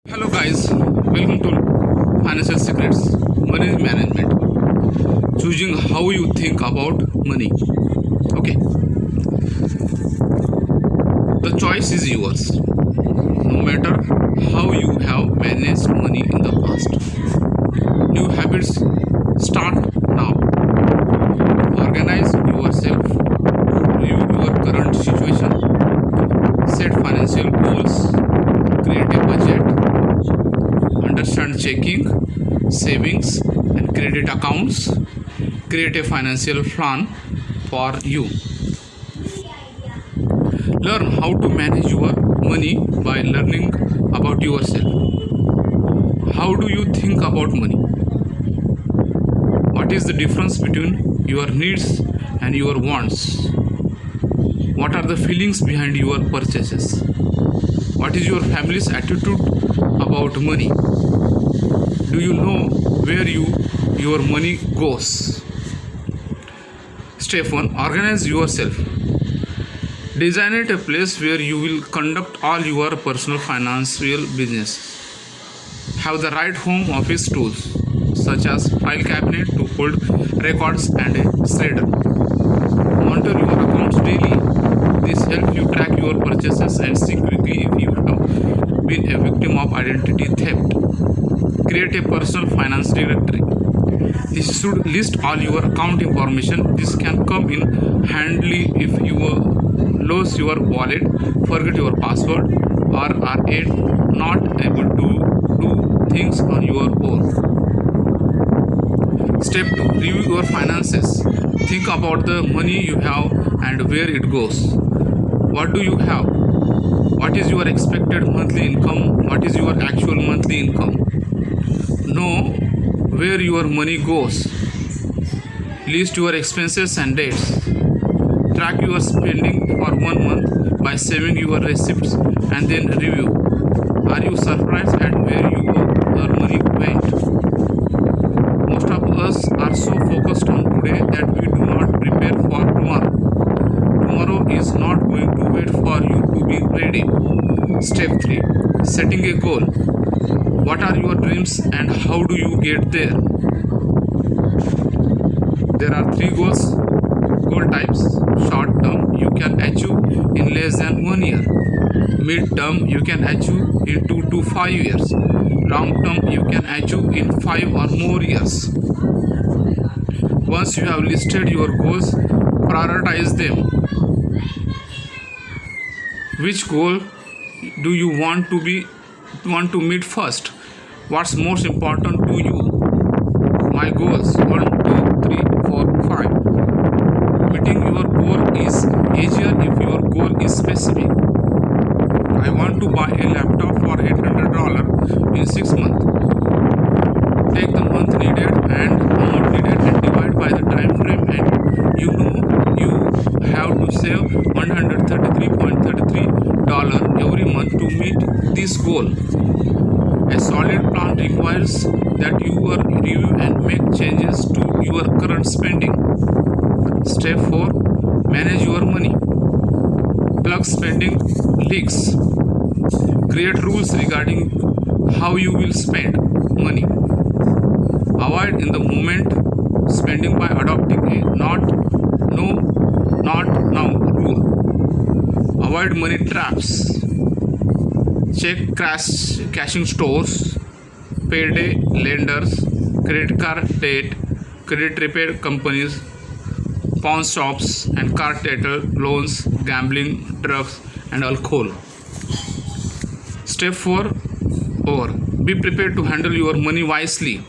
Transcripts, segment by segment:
Hello guys, welcome to Financial Secrets, Money Management. Choosing how you think about money. Okay, the choice is yours. No matter how you have managed money in the past. New habits start now. Organize yourself, review your current situation, set financial goals, create a budget, understand checking, savings, and credit accounts, create a financial plan for you. Learn how to manage your money by learning about yourself. How do you think about money? What is the difference between your needs and your wants? What are the feelings behind your purchases? What is your family's attitude about money? Do you know where your money goes? Step 1. Organize yourself. Designate a place where you will conduct all your personal financial business. Have the right home office tools such as file cabinet to hold records and a shredder. Monitor your accounts daily. This helps you track your purchases and see quickly if you have been a victim of identity theft. Create a personal finance directory. This should list all your account information. This can come in handy if you lose your wallet, forget your password, or are not able to do things on your own. Step 2. Review your finances. Think about the money you have and where it goes. What do you have? What is your expected monthly income? What is your actual monthly income? Know where your money goes. List your expenses and dates. Track your spending for 1 month by saving your receipts and then review. Are you surprised at where your money went? Most of us are so focused on today that we do not prepare for tomorrow. Tomorrow is not going to wait for you to be ready. Step 3. Setting a goal. What are your dreams and how do you get there? There are 3 goal types. Short term, you can achieve in less than 1 year. Mid term, you can achieve in 2 to 5 years. Long term, you can achieve in 5 or more years. Once you have listed your goals, prioritize them. Which goal do you want to meet first? What's most important to you? My goals 1, 2, 3, 4, 5. Meeting your goal is easier if your goal is specific. I want to buy a laptop for $800 in 6 months. Take the month needed and amount needed and divide by the time frame, and you know you have to save $133.33 every month to meet this goal. A solid plan requires that you review and make changes to your current spending. Step 4. Manage your money. Plug spending leaks. Create rules regarding how you will spend money. Avoid in the moment spending by adopting a not now rule. Avoid money traps. Check cashing stores, payday lenders, credit card debt, credit repair companies, pawn shops, and car title loans, gambling, drugs, and alcohol. Step 4. Or be prepared to handle your money wisely.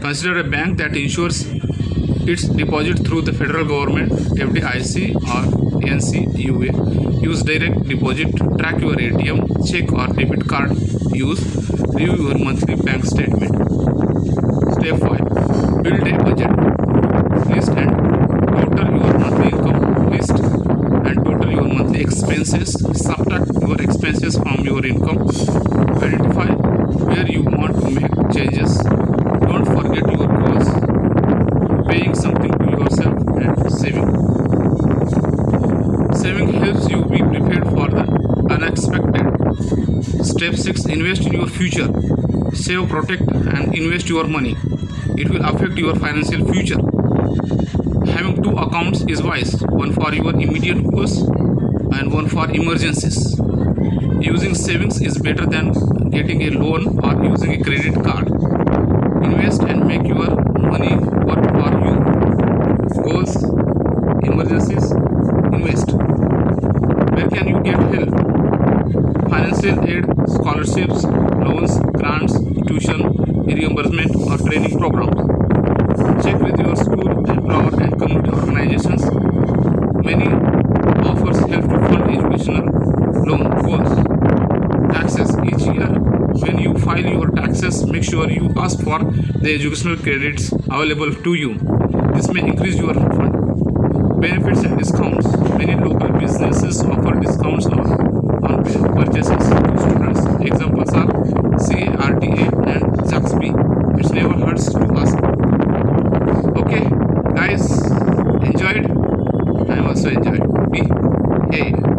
Consider a bank that insures its deposit through the federal government, FDIC or NCUA. Use direct deposit, track your ATM, check or debit card use, review your monthly bank statement. Step 5. Build a budget. List and total your monthly income. List and total your monthly expenses. Subtract your expenses from your income. Identify where you want to make changes. Don't forget your goals. Paying something to yourself and saving. Saving helps you be prepared for the unexpected. Step Step 6. Invest in your future. Save, protect, and invest your money. It will affect your financial future. Having two accounts is wise, one for your immediate goals and one for emergencies. Using savings is better than getting a loan or using a credit card. Invest and make your money work for you. Goals, emergencies, invest. Where can you get help? Financial aid, scholarships, loans, grants, tuition, reimbursement, or training programs. Check with your school, employer, and community organizations. Many offers help to fund educational loan goals. Taxes. Each year, when you file your taxes, make sure you ask for the educational credits available to you. This may increase your refund. Benefits and discounts. Many local businesses offer discounts on purchases to students. Examples are CARTA and Zaxby. It never hurts to ask. Okay, guys, enjoyed? I also enjoyed. Hey.